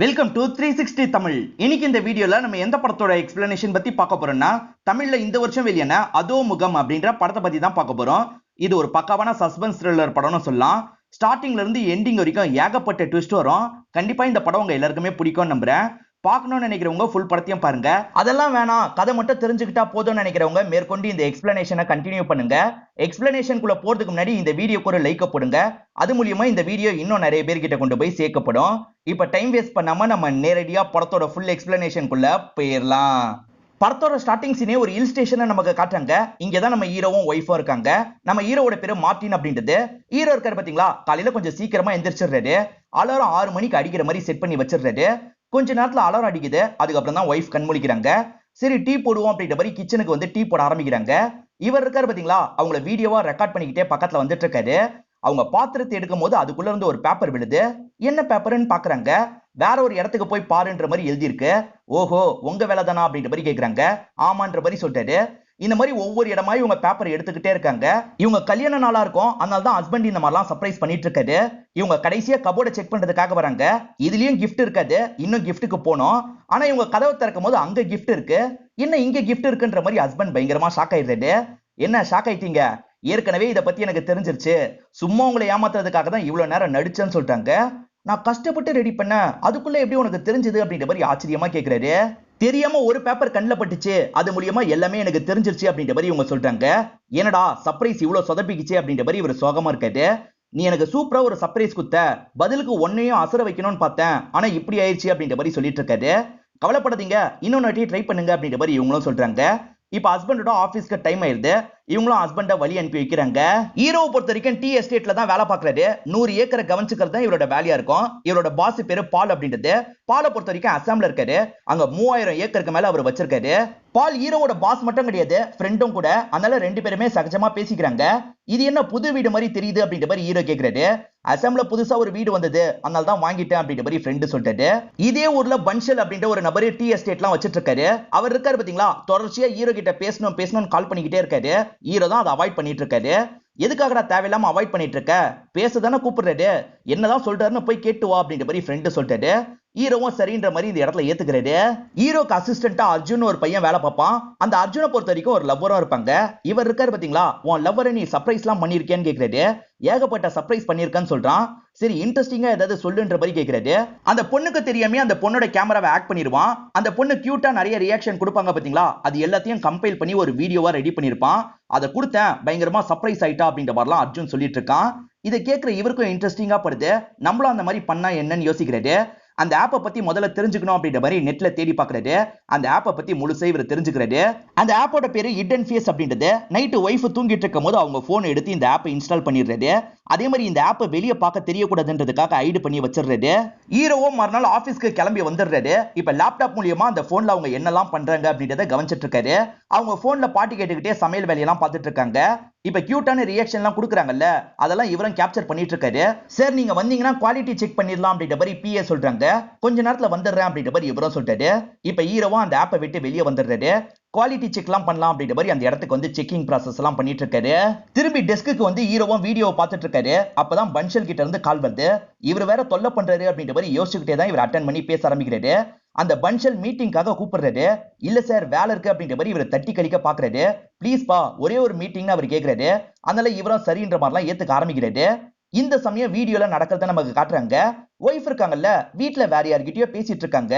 Welcome to 360 Tamil. இன்னைக்கு இந்த வீடியோல நம்ம எந்த படத்தோட எக்ஸ்பிளனேஷன் பத்தி பார்க்க போறோம்னா, தமிழ்ல இந்த வருஷம் வெளியான அதோ முகம் அப்படின்ற படத்தை பத்தி தான் பார்க்க போறோம். இது ஒரு பக்காவான சஸ்பென்ஸ் த்ரில்லர் படம்னு சொல்லலாம். ஸ்டார்டிங்ல இருந்து எண்டிங் வரைக்கும் ஏகப்பட்ட ட்விஸ்ட் வரும். கண்டிப்பா இந்த படம் உங்க எல்லாருக்குமே பிடிக்கும்னு நம்புறேன். பார்க்கணும்னு நினைக்கிறவங்க ஃபுல் படத்தையும் பாருங்க. அதெல்லாம் வேணாம், கதை மட்டும் தெரிஞ்சுக்கிட்டா போதும்னு நினைக்கிறவங்க மேற்கொண்டு இந்த எக்ஸ்பிளனேஷனை கண்டினியூ பண்ணுங்க. எக்ஸ்பிளனேஷனுக்குள்ள போறதுக்கு முன்னாடி இந்த வீடியோக்கு ஒரு லைக் போடுங்க. அது மூலியமா இந்த வீடியோ இன்னும் நிறைய பேர்கிட்ட கொண்டு போய் சேர்க்கப்படும். இப்ப டைம் வேஸ்ட் பண்ணாம நம்ம நேரடியா படத்தோட ஃபுல் எக்ஸ்பிளனேஷனுக்குள்ள போயிடலாம். படத்தோட ஸ்டார்டிங் சீனே ஒரு ஹில் ஸ்டேஷனை நமக்கு காட்டுறாங்க. இங்கதான் நம்ம ஹீரோவும் ஒய்ஃபும் இருக்காங்க. நம்ம ஹீரோவோட பேரு மார்டின் அப்படின்றது. ஹீரோ இருக்காரு பாத்தீங்களா, காலையில கொஞ்சம் சீக்கிரமா எந்திரிச்சிடுறாரு. அலாரம் 6 மணிக்கு அடிக்கிற மாதிரி செட் பண்ணி வச்சிடுறாரு. கொஞ்ச நேரத்துல அலாரம் அடிக்குது. அதுக்கப்புறம் தான் ஒய்ஃப் கண் முழிக்கிறாங்க. சரி டீ போடுவோம் அப்படின்ற மாதிரி கிச்சனுக்கு வந்து டீ போட ஆரம்பிக்கிறாங்க. இவர் இருக்காரு பாத்தீங்களா, அவங்கள வீடியோவா ரெக்கார்ட் பண்ணிக்கிட்டே பக்கத்துல வந்துட்டு இருக்காரு. அவங்க பாத்திரத்தை எடுக்கும் போது அதுக்குள்ள இருந்து ஒரு பேப்பர் விழுது. என்ன பேப்பர்னு பாக்குறாங்க. வேற ஒரு இடத்துக்கு போய் பாருன்ற மாதிரி எழுதி இருக்கு. ஓஹோ, உங்க வேலை தானா அப்படின்ற மாதிரி கேக்குறாங்க. ஆமான்ற மாதிரி சொல்லிட்டாரு. இந்த மாதிரி ஒவ்வொரு இடமா இவங்க பேப்பர் எடுத்துக்கிட்டே இருக்காங்க. இவங்க கல்யாண நாளா இருக்கும், அதனால தான் ஹஸ்பண்ட் இந்த மாதிரிலாம் சர்ப்ரைஸ் பண்ணிட்டு இருக்காரு. இவங்க கடைசியா கபோர்டை செக் பண்றதுக்காக வராங்க. இதுலயும் கிஃப்ட் இருக்காது. இன்னும் கிஃப்ட்டுக்கு போனோம். ஆனா இவங்க கதவை திறக்கும் போது அங்க கிஃப்ட் இருக்கு. என்ன இங்க கிஃப்ட் இருக்குன்ற மாதிரி ஹஸ்பண்ட் பயங்கரமா ஷாக் ஆயிடுறாரு. என்ன ஷாக் ஆயிட்டீங்க? ஏற்கனவே இதை பத்தி எனக்கு தெரிஞ்சிருச்சு. சும்மா உங்களை ஏமாத்துறதுக்காக தான் இவ்வளவு நேரம் நடிச்சேன்னு சொல்லிட்டாங்க. நான் கஷ்டப்பட்டு ரெடி பண்ண, அதுக்குள்ள எப்படி உனக்கு தெரிஞ்சது அப்படின்ற மாதிரி ஆச்சரியமா கேக்குறாரு. தெரியாம ஒரு பேப்பர் கண்ணில் பட்டுச்சு, அது மூலியமா எல்லாமே எனக்கு தெரிஞ்சிருச்சு அப்படின்ற மாதிரி இவங்க சொல்றாங்க. என்னடா சர்ப்ரைஸ் இவ்வளவு சொதப்பிக்குச்சு அப்படின்ற மாதிரி இவர் சோகமா இருக்காரு. நீ எனக்கு சூப்பரா ஒரு சர்ப்ரைஸ் குத்த, பதிலுக்கு ஒன்னையும் அசர வைக்கணும்னு பார்த்தேன், ஆனா இப்படி ஆயிடுச்சு அப்படின்ற மாதிரி சொல்லிட்டு இருக்காரு. கவலைப்படாதீங்க, இன்னொன்னு வாட்டி ட்ரை பண்ணுங்க அப்படின்ற மாதிரி இவங்களும் சொல்றாங்க. இப்ப ஹஸ்பண்டோட ஆபீஸ்க்கு டைம் ஆயிருது. இவங்களும் ஹஸ்பண்ட வழி அனுப்பி வைக்கிறாங்க. ஹீரோவை பொறுத்த வரைக்கும் டீ எஸ்டேட்ல தான் வேலை பாக்குறாரு. 100 ஏக்கரை கவனிச்சுக்கிறது தான் இவரோட வேலையா இருக்கும். இவரோட பாஸ் பேரு பால் அப்படின்றது. பாலை பொறுத்த வரைக்கும் அசாம்ல இருக்காரு. அங்க 3000 ஏக்கருக்கு மேல அவர் வச்சிருக்காரு. பால் ஹீரோவோட பாஸ் மட்டும் கிடையாது, ஃப்ரெண்டும் கூட. அதனால ரெண்டு பேருமே சகஜமா பேசிக்கிறாங்க. இது என்ன புது வீடு மாதிரி தெரியுது அப்படின்ற மாதிரி ஹீரோ கேக்குறாரு. அசாம்ல புதுசா ஒரு வீடு வந்தது, அதனால தான் வாங்கிட்டேன் அப்படின்ற மாதிரி ஃப்ரெண்டு சொல்லிட்டாரு. இதே ஊர்ல பன்ஷல் அப்படின்ற ஒரு நபர் டீ எஸ்டேட்லாம் வச்சிட்டு இருக்காரு. அவர் இருக்காரு பாத்தீங்களா, தொடர்ச்சியா ஹீரோ கிட்ட பேசணும்னு கால் பண்ணிக்கிட்டே இருக்காரு. ஹீரோ தான் அதை அவாய்ட் பண்ணிட்டு இருக்காரு. எதுக்காகடா தேவையில்லாம அவாய்ட் பண்ணிட்டு இருக்க? பேசதானே கூப்பிடுறாரு. என்னதான் சொல்றாருன்னு போய் கேட்டு வா அப்படின்ற மாதிரி ஃப்ரெண்டு சொல்லிட்டாரு. ஹீரோவும் சரின்ற மாதிரி இந்த இடத்துல ஏத்துக்கிறாரு. ஹீரோக்கு அசிஸ்டன்டா அர்ஜுன் ஒரு பையன் வேலை பார்ப்பான். அந்த அர்ஜுனை பொறுத்த வரைக்கும் ஒரு லவ்வரும் இருப்பாங்க. இவர் இருக்காரு பாத்தீங்களா, உன் லவ்வரை நீ சர்ப்ரைஸ் எல்லாம் பண்ணிருக்கேன்னு கேக்குறாரு. ஏகப்பட்ட சர்ப்ரைஸ் பண்ணிருக்கான்னு சொல்றான். சரி இன்ட்ரெஸ்டிங்கா ஏதாவது சொல்லுன்ற மாதிரி கேக்குறாரு. அந்த பொண்ணுக்கு தெரியாம அந்த பொண்ணோட கேமராவை ஆக்ட் பண்ணிடுவான். அந்த பொண்ணு கியூட்டா நிறைய ரியாக்ஷன் கொடுப்பாங்க பாத்தீங்களா, அது எல்லாத்தையும் கம்பைல் பண்ணி ஒரு வீடியோவா ரெடி பண்ணிருப்பான். அதை கொடுத்தேன், பயங்கரமா சர்ப்ரைஸ் ஆயிட்டா அப்படின்ற மாதிரிலாம் அர்ஜுன் சொல்லிட்டு இருக்கான். இதை கேட்கிற இவருக்கும் இன்ட்ரெஸ்டிங்கா படுது. நம்மளும் அந்த மாதிரி பண்ணா என்னன்னு யோசிக்கிறாரு. அந்த ஆப்பை பத்தி முதல்ல தெரிஞ்சுக்கணும் அப்படின்ற மாதிரி நெட்ல தேடி பாக்குறாரு. அந்த ஆப்பை பத்தி முழுசா இவர் தெரிஞ்சுக்கிறாரு. அந்த ஆப்போட பேரு ஹிடன் ஃபேஸ் அப்படின்றது. நைட்டு ஒய்ஃப் தூங்கிட்டு இருக்கும் போது அவங்க போன் எடுத்து இந்த ஆப்பை இன்ஸ்டால் பண்ணிடுறாரு. அதே மாதிரி இந்த ஆப்பை வெளியே பார்க்க தெரியக்கூடாதுன்றதுக்காக ஐடு பண்ணி வச்சிடுறாரு. ஹீரோவும் மறுநாள் ஆபீஸ்க்கு கிளம்பி வந்துடுறாரு. இப்ப லேப்டாப் மூலியமா அந்த போன்ல அவங்க என்னெல்லாம் பண்றாங்க அப்படின்றத கவனிச்சிட்டு இருக்காரு. அவங்க போன்ல பாட்டு கேட்டுக்கிட்டே சமையல் வேலையெல்லாம் பார்த்துட்டு இருக்காங்க. இப்ப கியூட்டான ரியாக்ஷன் எல்லாம் கொடுக்குறாங்கல்ல, அதெல்லாம் இவரும் கேப்சர் பண்ணிட்டு இருக்காரு. சார் நீங்க வந்தீங்கன்னா குவாலிட்டி செக் பண்ணிடலாம் அப்படின்ற மாதிரி பிஏ சொல்றாங்க. கொஞ்ச நேரத்துல வந்துடுறேன் அப்படின்ற மாதிரி இவரும் சொல்லிட்டாரு. இப்ப ஹீரோவும் அந்த ஆப்பை விட்டு வெளியே வந்துடுறாரு. குவாலிட்டி செக் எல்லாம் பண்ணலாம் அப்படின்ற மாதிரி அந்த இடத்துக்கு வந்து செக்கிங் ப்ராசஸ் எல்லாம் பண்ணிட்டு இருக்காரு. திரும்பி டெஸ்க்கு வந்து ஹீரோவும் வீடியோ பார்த்துட்டு இருக்காரு. அப்பதான் பன்ஷல் கிட்ட இருந்து கால் வருது. இவர் வேற தொல்லை பண்றாரு அப்படின்ற மாதிரி யோசிச்சுக்கிட்டே தான் இவர் அட்டன் பண்ணி பேச ஆரம்பிக்கிறாரு. அந்த பன்ஷல் மீட்டிங்காக கூப்பிடுறாரு. இல்ல சார் வேலை இருக்கு அப்படின்ற மாதிரி இவர் தட்டி கழிக்க பாக்குறாரு. ப்ளீஸ் பா, ஒரே ஒரு மீட்டிங் அவர் கேக்குறாரு. அதனால இவரும் சரின்ற மாதிரிலாம் ஏத்துக்க ஆரம்பிக்கிறாரு. இந்த சமயம் வீடியோல நடக்கிறத நமக்கு காட்டுறாங்க. ஒய்ஃப் இருக்காங்கல்ல, வீட்டுல வேற யார்கிட்டயோ பேசிட்டு இருக்காங்க.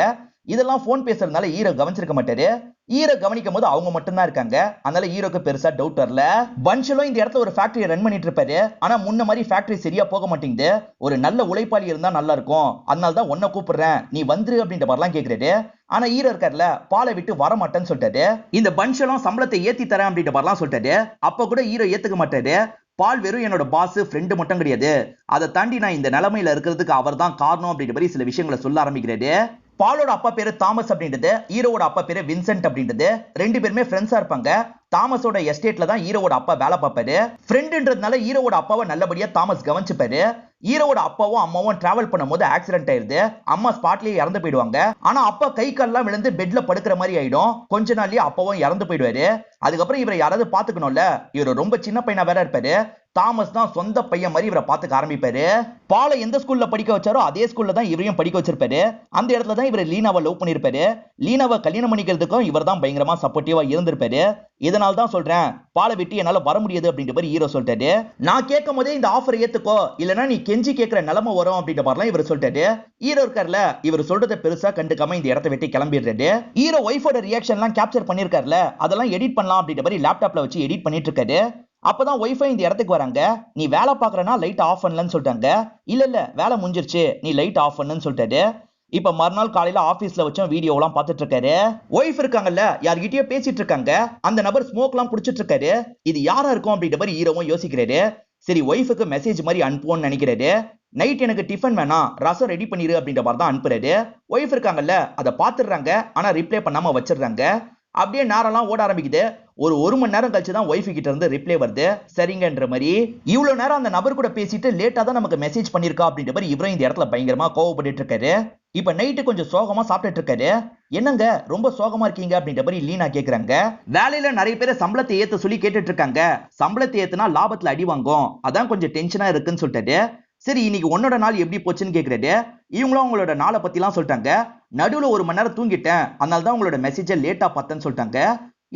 இதெல்லாம் போன் பேசுறதுனால ஹீரோ கவனிச்சிருக்க மாட்டாரு. ஹீரோ கவனிக்கும் போது அவங்க மட்டும் தான் இருக்காங்க. அதனால ஹீரோக்கு பெருசா டவுட் வரல. பன்ஷலும் இந்த இடத்துல ஒரு ஃபேக்டரி ரன் பண்ணிட்டு இருப்பாரு. ஆனா முன்ன மாதிரி ஃபேக்டரி சரியா போக மாட்டேங்குது. ஒரு நல்ல உழைப்பாளி இருந்தா நல்லா இருக்கும், அதனால தான் உன்னை கூப்பிடுறேன், நீ வந்துரு அப்படின்ற மாதிரிலாம் கேக்குறாரு. ஆனா ஹீரோ இருக்காருல, பாலை விட்டு வர மாட்டேன்னு சொல்லிட்டாரு. இந்த பன்ஷலும் சம்பளத்தை ஏத்தி தரேன் அப்படின்ற மாதிரிலாம் சொல்லிட்டாரு. அப்ப கூட ஹீரோ ஏத்துக்க மாட்டாரு. பால் வெறும் என்னோட பாஸ் ஃப்ரெண்டு மட்டும் கிடையாது, அதை தாண்டி நான் இந்த நிலைமையில இருக்கிறதுக்கு அவர் தான் காரணம் அப்படின்ற மாதிரி சில விஷயங்களை சொல்ல ஆரம்பிக்கிறாரு. பாலோட அப்பா பேரு தாமஸ் அப்படின்றது, ஹீரோவோட அப்பா பேரு வின்சென்ட் அப்படின்றது. ரெண்டு பேருமே ஃப்ரெண்ட்ஸா இருப்பாங்க. தாமஸோட எஸ்டேட்ல தான் ஹீரோவோட அப்பா வேலை பார்ப்பாரு. ஃப்ரெண்ட்ன்றதுனால ஹீரோவோட அப்பாவை நல்லபடியா தாமஸ் கவனிச்சுப்பாரு. ஹீரோவோட அப்பாவும் அம்மாவும் டிராவல் பண்ணும்போது ஆக்சிடென்ட் ஆயிருது. அம்மா ஸ்பாட்லயே இறந்து போயிடுவாங்க. ஆனா அப்பா கை கால்லாம் விழுந்து பெட்ல படுக்கிற மாதிரி ஆயிடும். கொஞ்ச நாள்லயே அப்பாவும் இறந்து போயிடுவாரு. அதுக்கப்புறம் இவரை யாராவது பாத்துக்கணும்ல, இவர் ரொம்ப சின்ன பையனா வேற இருப்பாரு. தாமஸ் தான் சொந்த பையன் மாதிரி இவரை பார்த்துக்க ஆரம்பிப்பாரு. பாலை எந்த ஸ்கூல்ல படிக்க வச்சாரோ அதே ஸ்கூல்ல தான் இவரையும் படிக்க வச்சிருப்பாரு. அந்த இடத்துல தான் இவர் லீனாவை லவ் பண்ணிருப்பாரு. லீனாவை கல்யாணம் பண்ணிக்கிறதுக்கும் இவர் தான் பயங்கரமா சப்போர்ட்டிவா இருந்திருப்பாரு. இதனால தான் சொல்றேன், பாலை விட்டு என்னால வர முடியாது அப்படின்ற மாதிரி ஹீரோ சொல்லிட்டாரு. நான் கேட்கும் போதே இந்த ஆஃபர் ஏத்துக்கோ, இல்லனா நீ கெஞ்சி கேட்கிற நிலைமை வரும் அப்படின்ற மாதிரிலாம் இவர் சொல்லிட்டாரு. ஹீரோ இருக்கார்ல, இவர் சொல்றதை பெருசா கண்டுக்காம இந்த இடத்தை விட்டு கிளம்பிடுறாரு. ஹீரோ ஒய்ஃபோட ரியாக்ஷன்லாம் கேப்சர் பண்ணிருக்காருல, அதெல்லாம் எடிட் பண்ணலாம் அப்படின்ற மாதிரி லேப்டாப்ல வச்சு எடிட் பண்ணிட்டு இருக்காரு. அப்பதான் ஒய்ஃபை இந்த இடத்துக்கு வராங்க. நீ வேலை பாக்குறனா லைட் ஆஃப் பண்ணலன்னு சொல்லிட்டாங்க. இல்ல வேலை முடிஞ்சிருச்சு, நீ லைட் ஆஃப் பண்ணுன்னு சொல்லிட்டாரு. இப்ப மறுநாள் காலையில ஆபீஸ்ல வச்சும் வீடியோ எல்லாம் பார்த்துட்டு இருக்காரு. ஒய்ஃப் இருக்காங்கல்ல, யார்கிட்டயோ பேசிட்டு இருக்காங்க. அந்த நபர் ஸ்மோக் எல்லாம் புடிச்சிட்டு இருக்காரு. இது யாரா இருக்கும் அப்படின்ற மாதிரி ஹீரோவும் யோசிக்கிறாரு. சரி, ஒய்ஃபுக்கு மெசேஜ் மாதிரி அனுப்புவோம்னு நினைக்கிறாரு. நைட் எனக்கு டிஃபன் வேணாம், ரசம் ரெடி பண்ணிரு அப்படின்ற மாதிரி தான் அனுப்புறாரு. ஒய்ஃப் இருக்காங்கல்ல, அதை பாத்துடுறாங்க. ஆனா ரிப்ளை பண்ணாம வச்சிடுறாங்க. அப்படியே நேரம்லாம் ஓட ஆரம்பிக்குது. ஒரு மணி நேரம் கழிச்சு தான் ஒய்ஃப் கிட்ட இருந்து ரிப்ளை வருது, சரிங்கன்ற மாதிரி. இவ்வளவு நேரம் அந்த நபர் கூட பேசிட்டு லேட்டா தான் நமக்கு மெசேஜ் பண்ணிருக்கா அப்படின்ற மாதிரி இவரும் இந்த இடத்துல பயங்கரமா கோவப்பட்டு இருக்காரு. இப்ப நைட்டு கொஞ்சம் சோகமா சாப்பிட்டுட்டு இருக்காரு. என்னங்க ரொம்ப சோகமா இருக்கீங்க அப்படின்ற மாதிரி லீனா கேக்குறாங்க. வேலையில நிறைய பேர் சம்பளத்தை ஏத்த சொல்லி கேட்டுட்டு இருக்காங்க. சம்பளத்தை ஏத்துனா லாபத்துல அடி வாங்கும், அதான் கொஞ்சம் டென்ஷனா இருக்குன்னு சொல்லிட்டாரு. சரி, இன்னைக்கு உன்னோட நாள் எப்படி போச்சுன்னு கேக்குறாரு. இவங்களும் உங்களோட நாளை பத்தி எல்லாம் சொல்லிட்டாங்க. நடுவுல 1 மணி நேரம் தூங்கிட்டேன், அதனால தான் உங்களோட மெசேஜை லேட்டா பார்த்தேன்னு சொல்லிட்டாங்க.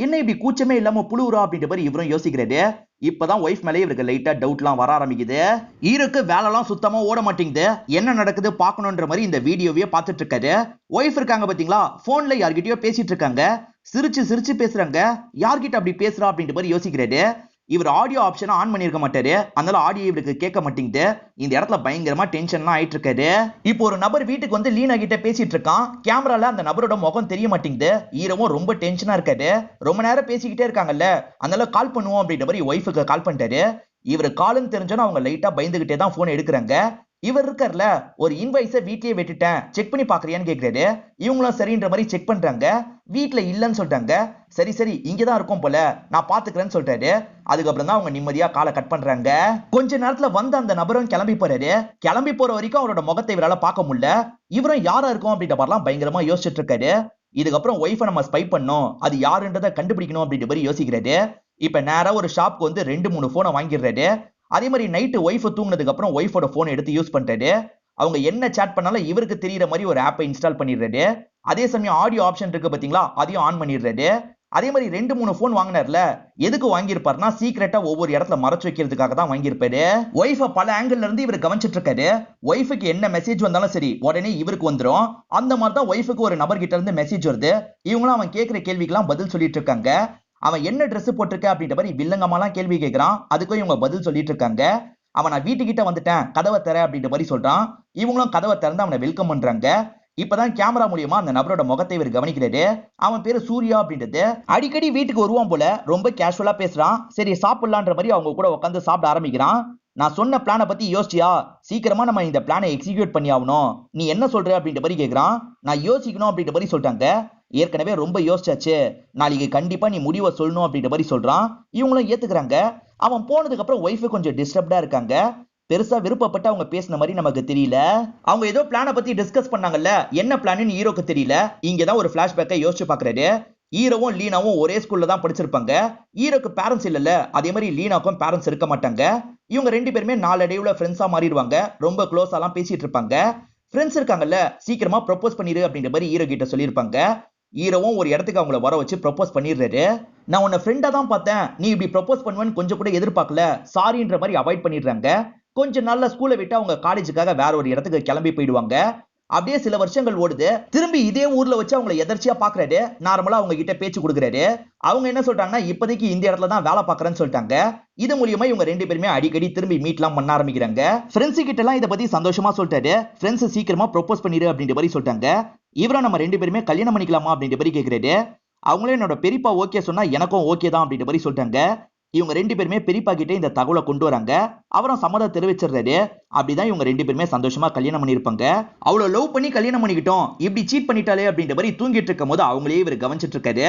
என்ன இப்படி கூச்சமே இல்லாம புழுவுறா அப்படின்ற மாதிரி இவரும் யோசிக்கிறாரு. இப்பதான் ஒய்ஃப் மேலே இவருக்கு லைட்டா டவுட்லாம் வர ஆரம்பிக்குது. ஹீரோக்கு வேலைலாம் சுத்தமா ஓட மாட்டேங்குது. என்ன நடக்குது பார்க்கணுன்ற மாதிரி இந்த வீடியோவையே பார்த்துட்டு இருக்காரு. ஒய்ஃப் இருக்காங்க பாத்தீங்களா, போன்ல யார்கிட்டயோ பேசிட்டு இருக்காங்க. சிரிச்சு சிரிச்சு பேசுறாங்க. யார்கிட்ட அப்படி பேசுறா அப்படின்ற மாதிரி யோசிக்கிறாரு. இவர் ஆடியோ ஆப்ஷனை ஆன் பண்ணிருக்க மாட்டாரு, அதனால ஆடியோ இவருக்கு கேட்க மாட்டேங்குது. இந்த இடத்துல பயங்கரமா டென்ஷன்லாம் ஆயிட்டு இருக்காரு. இப்போ ஒரு நபர் வீட்டுக்கு வந்து லீனா கிட்ட பேசிட்டு இருக்கான். கேமரால அந்த நபரோட முகம் தெரிய மாட்டேங்குது. ஹீரோவும் ரொம்ப டென்ஷனா இருக்காரு. ரொம்ப நேரம் பேசிக்கிட்டே இருக்காங்கல்ல, அதனால கால் பண்ணுவோம் அப்படின்ற மாதிரி ஒய்ஃபுக்கு கால் பண்ணிட்டாரு. இவர் காலுன்னு தெரிஞ்சோன்னா அவங்க லைட்டா பயந்துகிட்டே தான் போன் எடுக்கிறாங்க. இவர் இருக்கார்ல, ஒரு இன்வாய்ஸை வீட்லயே விட்டுட்டேன், செக் பண்ணி பாக்குறியான்னு கேக்குறாரு. இவங்களும் சரின்ற மாதிரி செக் பண்றாங்க. வீட்ல இல்லன்னு சொல்லிட்டாங்க. சரி சரி, இங்கதான் இருக்கும் போல, நான் பாத்துக்கிறேன்னு சொல்லிட்டாரு. அதுக்கப்புறம் தான் அவங்க நிம்மதியா காலை கட் பண்றாங்க. கொஞ்ச நேரத்துல வந்து அந்த நபரும் கிளம்பி போறாரு. கிளம்பி போற வரைக்கும் அவரோட முகத்தை இவரால பார்க்க முடியல. இவரும் யாரா இருக்கும் அப்படின்ற மாதிரிலாம் பயங்கரமா யோசிச்சுட்டு இருக்காரு. இதுக்கப்புறம் ஒய்ஃபை நம்ம ஸ்பை பண்ணோம், அது யாருன்றதை கண்டுபிடிக்கணும் அப்படின்ற மாதிரி யோசிக்கிறாரு. இப்ப நேரா ஒரு ஷாப்க்கு வந்து 2-3 போனை வாங்கிடுறாரு. அதே மாதிரி நைட்டு ஒய்ஃப் தூங்கினதுக்கு அப்புறம் ஒய்ஃபோட போன் எடுத்து யூஸ் பண்றாரு. அவங்க என்ன சாட் பண்ணாலும் இவருக்கு தெரியற மாதிரி ஒரு ஆப்பை இன்ஸ்டால் பண்ணிடுறாரு. அதே சமயம் ஆடியோ ஆப்ஷன் இருக்கு பாத்தீங்களா, அதையும் ஆன் பண்ணிடுறாரு. அதே மாதிரி 2-3 போன் வாங்கினார்ல, எதுக்கு வாங்கியிருப்பாருன்னா சீக்கிரட்டா ஒவ்வொரு இடத்துல மறைச்சு வைக்கிறதுக்காக தான் வாங்கியிருப்பாரு. ஒய்ஃபை பல ஆங்கிள் இருந்து இவர் கவனிச்சிட்டு இருக்காரு. ஒய்ஃபுக்கு என்ன மெசேஜ் வந்தாலும் சரி உடனே இவருக்கு வந்துடும். அந்த மாதிரி தான் ஒய்ஃபுக்கு ஒரு நபர் கிட்ட இருந்து மெசேஜ் வருது. இவங்களும் அவன் கேட்கிற கேள்விக்கெல்லாம் பதில் சொல்லிட்டு இருக்காங்க. அவன் என்ன ட்ரெஸ் போட்டிருக்க அப்படின்ற மாதிரி வில்லங்கமாலாம் கேள்வி கேட்கிறான். அதுக்கும் இவங்க பதில் சொல்லிட்டு இருக்காங்க. அவன் நான் வீட்டுக்கிட்ட வந்துட்டேன், கதவை தர அப்படின்ற மாதிரி சொல்றான். இவங்களும் கதவை திறந்து அவனை வெல்கம் பண்றாங்க. இப்பதான் கேமரா மூலியமா அந்த நபரோட முகத்தை இவர் கவனிக்கிறாரு. அவன் பேரு சூர்யா அப்படின்றது. அடிக்கடி வீட்டுக்கு வருவான் போல, ரொம்ப கேஷுவலா பேசுறான். சரி சாப்பிடலான்ற மாதிரி அவங்க கூட உட்காந்து சாப்பிட ஆரம்பிக்கிறான். நான் சொன்ன பிளானை பத்தி யோசிச்சியா? சீக்கிரமா நம்ம இந்த பிளானை எக்ஸிக்யூட் பண்ணி ஆகணும். நீ என்ன சொல்ற அப்படின்ற மாதிரி கேட்கிறான். நான் யோசிக்கணும் அப்படின்ற மாதிரி சொல்லிட்டாங்க. ஏற்கனவே ரொம்ப யோசிச்சாச்சு, நாளைக்கு கண்டிப்பா நீ முடிவை சொல்லணும் அப்படின்ற மாதிரி சொல்றான். இவங்களும் ஏத்துக்கிறாங்க. அவன் போனதுக்கு அப்புறம் ஒய்ஃபு கொஞ்சம் டிஸ்டர்ப்டா இருக்காங்க. பெருசா விருப்பப்பட்டு அவங்க பேசின மாதிரி நமக்கு தெரியல. அவங்க ஏதோ பிளானை பத்தி டிஸ்கஸ் பண்ணாங்கல்ல, என்ன பிளான்னு ஹீரோக்கு தெரியல. இங்கதான் ஒரு பிளாஷ்பேக்கை யோசிச்சு பாக்குறாரு. ஹீரோவும் லீனாவும் ஒரே ஸ்கூல்ல தான் படிச்சிருப்பாங்க. ஹீரோக்கு பேரண்ட்ஸ் இல்லல்ல, அதே மாதிரி லீனாக்கும் பேரண்ட்ஸ் இருக்க மாட்டாங்க. இவங்க 2 பேருமே நாளடைவுல ஃப்ரெண்ட்ஸா மாறிடுவாங்க. ரொம்ப க்ளோஸாலாம் பேசிட்டு இருப்பாங்க. ஃப்ரெண்ட்ஸ் இருக்காங்கல்ல, சீக்கிரமா ப்ரொபோஸ் பண்ணிரு அப்படின்ற மாதிரி ஹீரோ கிட்ட சொல்லியிருப்பாங்க. ஹீரோவும் ஒரு இடத்துக்கு அவங்கள வர வச்சு ப்ரொபோஸ் பண்ணிடுறாரு. நான் உன்னை ஃப்ரெண்டா தான் பார்த்தேன், நீ இப்படி ப்ரொபோஸ் பண்ணுவேன்னு கொஞ்சம் கூட எதிர்பார்க்கல, சாரின்ற மாதிரி அவாய்ட் பண்ணிடுறாங்க. கொஞ்ச நாள்ல ஸ்கூலை விட்டு அவங்க காலேஜுக்காக வேற ஒரு இடத்துக்கு கிளம்பி போயிடுவாங்க. அப்படியே சில வருஷங்கள் ஓடுது. திரும்பி இதே ஊர்ல வச்சு அவங்களை எதர்ச்சியா பாக்குறாரு. நார்மலா அவங்க கிட்ட பேச்சு கொடுக்குறாரு. அவங்க என்ன சொல்றாங்கன்னா, இப்போதைக்கு இந்த இடத்துல தான் வேலை பாக்குறேன்னு சொல்லிட்டாங்க. இது மூலியமா இவங்க 2 பேருமே அடிக்கடி திரும்பி மீட்லாம் பண்ண ஆரம்பிக்கிறாங்க. ஃப்ரெண்ட்ஸ் கிட்ட எல்லாம் இதை பத்தி சந்தோஷமா சொல்லிட்டாரு. ஃப்ரெண்ட்ஸ் சீக்கிரமா ப்ரொபோஸ் பண்ணிடு அப்படின்ற மாதிரி சொல்லிட்டாங்க. இவரும் நம்ம 2 பேருமே கல்யாணம் பண்ணிக்கலாமா அப்படின்ற மாதிரி கேட்கிறாரு. அவங்களே என்னோட பெரியப்பா ஓகே சொன்னா எனக்கும் ஓகே தான் அப்படின்ற மாதிரி சொல்லிட்டாங்க. இவங்க 2 பேருமே பெரியப்பா கிட்ட இந்த தகவலை கொண்டு வராங்க. அவரும் சம்மதம் தெரிவிச்சிடுறாரு. அப்படிதான் இவங்க 2 பேருமே சந்தோஷமா கல்யாணம் பண்ணிருப்பாங்க. அவ்வளவு லவ் பண்ணி கல்யாணம் பண்ணிக்கிட்டோம், இப்படி சீட் பண்ணிட்டாலே அப்படின்ற மாதிரி தூங்கிட்டு இருக்கும் போது அவங்களே இவர் கவனிச்சிட்டு இருக்காரு.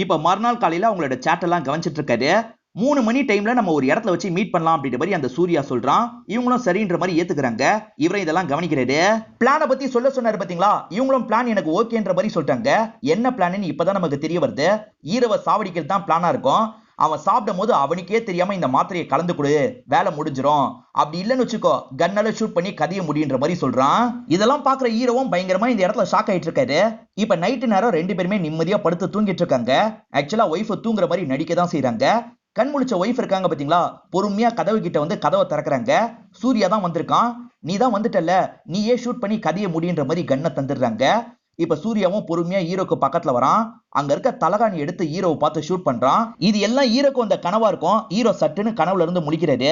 இப்ப மறுநாள் காலையில அவங்களோட சேட் எல்லாம் கவனிச்சிட்டு இருக்காரு. 3 மணி டைம்ல நம்ம ஒரு இடத்துல வச்சு மீட் பண்ணலாம் அப்படின்ற மாதிரி அந்த சூர்யா சொல்றான். இவங்களும் சரின்ற மாதிரி ஏத்துக்கிறாங்க. இவரை இதெல்லாம் கவனிக்கிறாரு. பிளானை பத்தி சொல்ல சொன்னாரு பாத்தீங்களா, இவங்களும் பிளான் எனக்கு ஓகேன்ற மாதிரி சொல்லிட்டாங்க. என்ன பிளான்னு இப்பதான் நமக்கு தெரிய வருது. ஈரவ சாவடிக்கிறது தான் பிளானா இருக்கும். அவன் சாப்பிடும் போது அவனுக்கே தெரியாம இந்த மாத்திரையை கலந்து கொடு, வேலை முடிஞ்சிரும். அப்படி இல்லைன்னு வச்சுக்கோ, கன்னால ஷூட் பண்ணி கதையை முடியுன்ற மாதிரி சொல்றான். இதெல்லாம் பாக்குற ஹீரோவும் பயங்கரமா இந்த இடத்துல ஷாக் ஆயிட்டு இருக்காரு. இப்ப நைட்டு நேரம் 2 பேருமே நிம்மதியா படுத்து தூங்கிட்டு இருக்காங்க. ஆக்சுவலா ஒய்ஃப் தூங்குற மாதிரி நடிக்க தான் செய்யறாங்க. கண் முழிச்ச ஒய்ஃப் இருக்காங்க பாத்தீங்களா, பொறுமையா கதவு கிட்ட வந்து கதவை திறக்கிறாங்க. சூர்யா தான் வந்திருக்கான். நீ தான் வந்துட்டல, நீயே ஷூட் பண்ணி கதையை முடியுன்ற மாதிரி கன்னை தந்துடுறாங்க. இப்ப சூர்யாவும் பொறுமையா ஹீரோக்கு பக்கத்துல வரான். அங்க இருக்க தலகாணி எடுத்து ஹீரோவை பார்த்து ஷூட் பண்றான். இது எல்லாம் ஹீரோக்கு அந்த கனவா இருக்கும். ஹீரோ சட்டுன்னு கனவுல இருந்து முழிக்கிறாரு.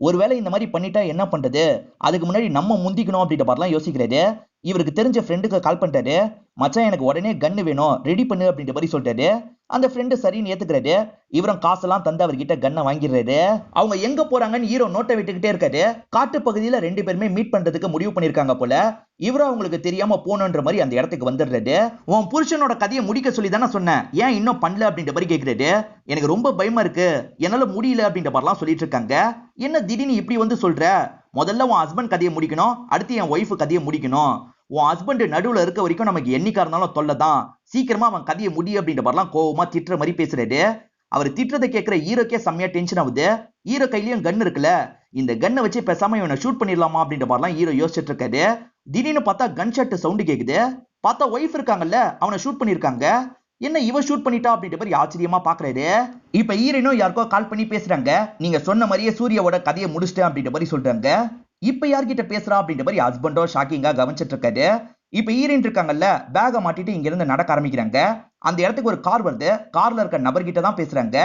ஒருவேளை இந்த மாதிரி பண்ணிட்டா என்ன பண்றது, அதுக்கு முன்னாடி நம்ம முந்திக்கணும் அப்படின்ற மாதிரிலாம் யோசிக்கிறாரு. இவருக்கு தெரிஞ்ச ஃப்ரெண்டுக்கு கால் பண்ணிட்டாரு. மச்சான் எனக்கு உடனே கன்னு வேணும், ரெடி பண்ணு அப்படின்ற மாதிரி சொல்லிட்டாரு. அந்த ஃப்ரெண்டு சரின்னு ஏத்துக்கிறாரு. இவரும் காசெல்லாம் தந்து அவர்கிட்ட கன்னை வாங்கிடுறாரு. அவங்க எங்க போறாங்கன்னு ஹீரோ நோட்டை விட்டுக்கிட்டே இருக்காரு. காட்டு பகுதியில 2 பேருமே மீட் பண்றதுக்கு முடிவு பண்ணிருக்காங்க போல. இவரும் அவங்களுக்கு தெரியாம போனன்ற மாதிரி அந்த இடத்துக்கு வந்துடுறாரு. உன் புருஷனோட கதையை முடிக்க சொல்லி தானே சொன்னேன், ஏன் இன்னும் பண்ணல அப்படின்ற மாதிரி கேட்கிறாரு. எனக்கு ரொம்ப பயமா இருக்கு, என்னால முடியல அப்படின்ற மாதிரிலாம் சொல்லிட்டு இருக்காங்க. என்ன திடீர்னு இப்படி வந்து சொல்ற, முதல்ல உன் ஹஸ்பண்ட் கதையை முடிக்கணும், அடுத்து என் ஒய்ஃப் கதையை முடிக்கணும். உன் ஹஸ்பண்ட் நடுவுல இருக்க வரைக்கும் நமக்கு என்னைக்கா இருந்தாலும் தொல்லை தான், சீக்கிரமா அவன் கதையை முடியும் அப்படின்ற மாதிரிலாம் கோவமா திட்டுற மாதிரி பேசுறாரு. அவர் திட்டுறதை கேட்கிற ஹீரோக்கே செம்மையா டென்ஷன் ஆகுது. ஹீரோ கையிலயும் கன் இருக்குல்ல, இந்த கன்னை வச்சு பேசாம இவனை ஷூட் பண்ணிடலாமா அப்படின்ற மாதிரிலாம் ஹீரோ யோசிச்சுட்டு இருக்காரு. திடீர்னு பார்த்தா கன் ஷாட் சவுண்ட் கேக்குது. பார்த்தா ஒய்ஃப் இருக்காங்கல்ல, அவனை ஷூட் பண்ணிருக்காங்க. என்ன இவ ஷூட் பண்ணிட்டா அப்படின்ற மாதிரி ஆச்சரியமா பாக்குறாரு. இப்ப ஹீரோனும் யாருக்கோ கால் பண்ணி பேசுறாங்க. நீங்க சொன்ன மாதிரியே சூர்யாவோட கதையை முடிச்சிட்டேன் அப்படின்ற மாதிரி சொல்றாங்க. இப்ப யார்கிட்ட பேசுறா அப்படின்ற மாதிரி ஹஸ்பண்டோ ஷாக்கிங்கா கவனிச்சிட்டு இருக்காரு. இப்ப ஹீரோயின் இருக்காங்கல்ல, பேக மாட்டிட்டு இங்க இருந்து நடக்க ஆரம்பிக்கிறாங்க. அந்த இடத்துக்கு ஒரு கார் வருது. கார்ல இருக்க நபர்கிட்ட தான் பேசுறாங்க.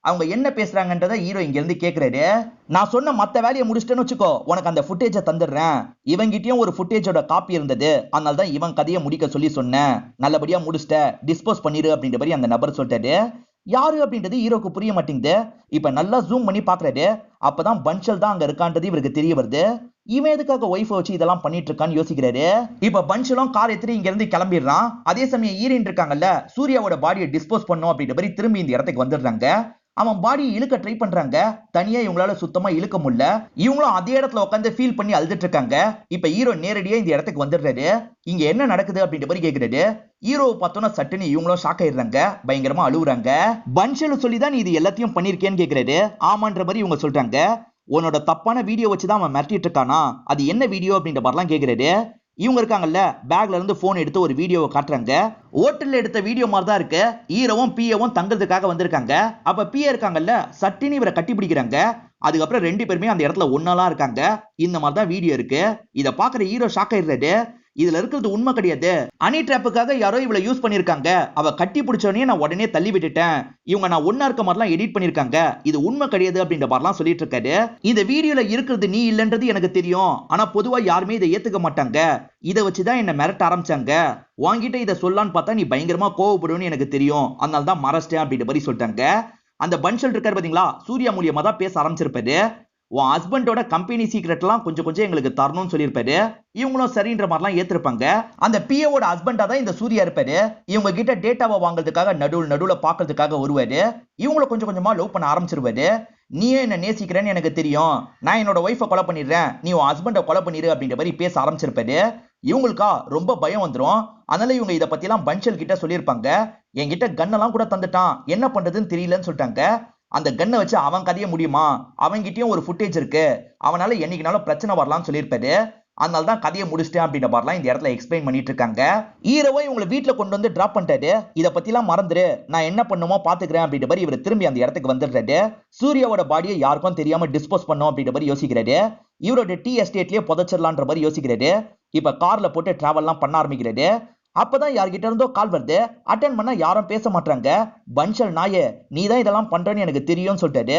அவங்க என்ன பேசுறாங்கன்றத ஹீரோ இங்க இருந்து கேக்குறாரு. நான் சொன்ன மத்த வேலையை முடிச்சிட்டேன்னு வச்சுக்கோ, உனக்கு அந்த ஃபுட்டேஜை தந்துடுறேன். இவங்கிட்டயும் ஒரு ஃபுட்டேஜோட காப்பி இருந்தது, அதனால தான் இவன் கதையை முடிக்க சொல்லி சொன்னேன். நல்லபடியா முடிச்சிட்ட, டிஸ்போஸ் பண்ணிரு அப்படின்ற மாதிரி அந்த நபர் சொல்லிட்டாரு. யாரு அப்படின்றது ஹீரோக்கு புரிய மாட்டேங்குது. இப்ப நல்லா ஜூம் பண்ணி பாக்குறாரு. அப்பதான் பன்ஷல் தான் அங்க இருக்கான்றது இவருக்கு தெரிய வருது. இவன் எதுக்காக ஒய்ஃபை வச்சு இதெல்லாம் பண்ணிட்டு இருக்கான்னு யோசிக்கிறாரு. இப்ப பன்ஷலும் கார் எடுத்துட்டு இங்க இருந்து கிளம்பிடுறான். அதே சமயம் ஹீரோயின் இருக்காங்கல்ல, சூர்யாவோட பாடியை டிஸ்போஸ் பண்ணும் அப்படின்ற மாதிரி திரும்பி இந்த இடத்துக்கு வந்துடுறாங்க. அவன் பாடியை இழுக்க ட்ரை பண்றாங்க. தனியா இவங்களால சுத்தமா இழுக்க முடியல. இவங்களும் அதே இடத்துல உட்காந்து ஃபீல் பண்ணி அழுதுட்டு இருக்காங்க. இப்ப ஹீரோ நேரடியா இந்த இடத்துக்கு வந்துடுறாரு. இங்க என்ன நடக்குது அப்படின்ற மாதிரி கேக்குறாரு. ஹீரோவை பார்த்தோன்னா சட்டுன்னு இவங்களும் ஷாக் ஆயிடுறாங்க. பயங்கரமா அழுகுறாங்க. பன்ஷல் சொல்லிதான் நீ இது எல்லாத்தையும் பண்ணிருக்கேன்னு கேக்குறாரு. ஆமான்ற மாதிரி இவங்க சொல்றாங்க. உன்னோட தப்பான வீடியோ வச்சுதான் அவன் மிரட்டிட்டு இருக்கானா, அது என்ன வீடியோ அப்படின்ற மாதிரிலாம் கேக்குறாரு. இவங்க இருக்காங்கல்ல, பேக்ல இருந்து போன் எடுத்து ஒரு வீடியோவை காட்டுறாங்க. ஹோட்டல்ல எடுத்த வீடியோ மாதிரி தான் இருக்கு. ஹீரோவும் பிஏவும் தங்குறதுக்காக வந்திருக்காங்க. அப்ப பிஏ இருக்காங்கல்ல, சட்டின்னு இவரை கட்டி பிடிக்கிறாங்க. அதுக்கப்புறம் 2 பேருமே அந்த இடத்துல ஒன்னாலாம் இருக்காங்க. இந்த மாதிரி தான் வீடியோ இருக்கு. இத பாக்குற ஹீரோ ஷாக் ஆயிடுறாரு. இதுல இருக்கிறது உண்மை கிடையாது. அனி ட்ராப்புக்காக யாரோ இவளை யூஸ் பண்ணிருக்காங்க. அவ கட்டி பிடிச்சோடனே நான் உடனே தள்ளி விட்டுட்டேன். இவங்க நான் ஒன்னா இருக்க மாதிரிலாம் எடிட் பண்ணிருக்காங்க. இது உண்மை கிடையாது அப்படின்ற மாதிரிலாம் சொல்லிட்டு இருக்காரு. இந்த வீடியோல இருக்கிறது நீ இல்லன்றது எனக்கு தெரியும். ஆனா பொதுவா யாருமே இதை ஏத்துக்க மாட்டாங்க. இதை வச்சுதான் என்ன மிரட்ட ஆரம்பிச்சாங்க. வாங்கிட்டு இதை சொல்லான்னு பார்த்தா நீ பயங்கரமா கோவப்படுன்னு எனக்கு தெரியும். அதனால தான் மறைச்சிட்டேன் அப்படின்ற மாதிரி சொல்லிட்டாங்க. அந்த பன்ஷல் இருக்காரு பாத்தீங்களா, சூர்யா மூலியமா தான் பேச ஆரம்பிச்சிருப்பாரு. உன் ஹஸ்பண்டோட கம்பெனி சீக்ரெட் எல்லாம் கொஞ்சம் எங்களுக்கு தரணும்னு சொல்லியிருப்பாரு. இவங்களும் சரின்ற மாதிரிலாம் ஏத்திருப்பாங்க. அந்த பிஏவோட ஹஸ்பண்டா தான் இந்த சூர்யா இருப்பாரு. இவங்க கிட்ட டேட்டாவை வாங்குறதுக்காக நடுவுல பாக்குறதுக்காக வருவாரு. இவங்களை கொஞ்சமா லவ் பண்ண ஆரம்பிச்சிருவாரு. நீயே என்ன நேசிக்கிறேன்னு எனக்கு தெரியும், நான் என்னோட ஒய்ஃபை கொலை பண்ணிடுறேன், நீ உன் ஹஸ்பண்டை கொலை பண்ணிடு அப்படின்ற மாதிரி பேச ஆரம்பிச்சிருப்பாரு. இவங்களுக்கா ரொம்ப பயம் வந்துடும். அதனால இவங்க இதை பத்தி எல்லாம் பன்ஷல் கிட்ட சொல்லியிருப்பாங்க. என்கிட்ட கன்னெல்லாம் கூட தந்துட்டான், என்ன பண்றதுன்னு தெரியலன்னு சொல்லிட்டாங்க. அந்த கன்னை வச்சு அவன் கதைய முடியுமா, அவன்கிட்டயும் ஒரு ஃபுட்டேஜ் இருக்கு, அவனால என்னைக்குனாலும் பிரச்சனை வரலாம்னு சொல்லியிருப்பாரு. அதனால தான் கதையை முடிச்சிட்டேன் அப்படின்ற மாதிரிலாம் இந்த இடத்துல எக்ஸ்பிளைன் பண்ணிட்டு இருக்காங்க. ஹீரோவை இவங்களை வீட்டுல கொண்டு வந்து டிராப் பண்ணிட்டாரு. இதை பத்தி எல்லாம் மறந்துரு, நான் என்ன பண்ணுமோ பாத்துக்கிறேன் அப்படின்ற மாதிரி இவர் திரும்பி அந்த இடத்துக்கு வந்துடுறாரு. சூர்யாவோட பாடியை யாருக்கும் தெரியாம டிஸ்போஸ் பண்ணும் அப்படின்ற மாதிரி யோசிக்கிறாரு. இவரோட டீ எஸ்டேட்லயே புதைச்சிடலான்ற மாதிரி யோசிக்கிறாரு. இப்ப கார்ல போட்டு டிராவல்லாம் பண்ண ஆரம்பிக்கிறாரு. அப்பதான் யார்கிட்ட இருந்தோ கால் வருது. அட்டன் பண்ண யாரும் பேச மாட்டாங்க. பன்ஷல் நாயே, நீ தான் இதெல்லாம் பண்றேன்னு எனக்கு தெரியும்னு சொல்லிட்டாரு.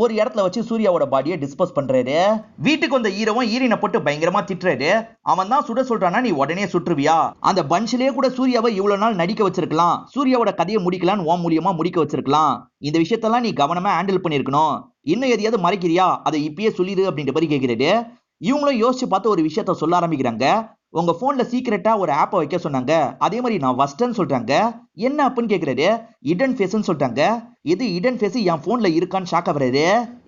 ஒரு இடத்துல வச்சு சூர்யாவோட பாடியை டிஸ்போஸ் பண்றாரு. வீட்டுக்கு வந்த ஹீரோவும் ஹீரோயினை போட்டு பயங்கரமா திட்டுறாரு. அவன் தான் சுட சொல்றானா, நீ உடனே சுற்றுவியா? அந்த பன்ஷிலே கூட சூர்யாவை இவ்வளவு நாள் நடிக்க வச்சிருக்கலாம். சூர்யாவோட கதையை முடிக்கலாம், உன் மூலியமா முடிக்க வச்சிருக்கலாம். இந்த விஷயத்தெல்லாம் நீ கவனமா ஹேண்டில் பண்ணிருக்கணும். இன்னும் எதையாவது மறைக்கிறியா, அதை இப்பயே சொல்லிடு அப்படின்ற மாதிரி கேட்கிறாரு. இவங்களும் யோசிச்சு பார்த்து ஒரு விஷயத்த சொல்ல ஆரம்பிக்கிறாங்க. உங்க போன்ல சீக்கிரட்டா ஒரு ஆப்பை வைக்க சொன்னாங்க, அதே மாதிரி நான் வஸ்டன்னு சொல்றாங்க. என்ன ஆப்னு கேக்குறாரு. இடன் ஃபேஸ்னு சொல்றாங்க. இது இடன் ஃபேஸ் என் போன்ல இருக்கான்னு ஷாக் ஆகுறாரு.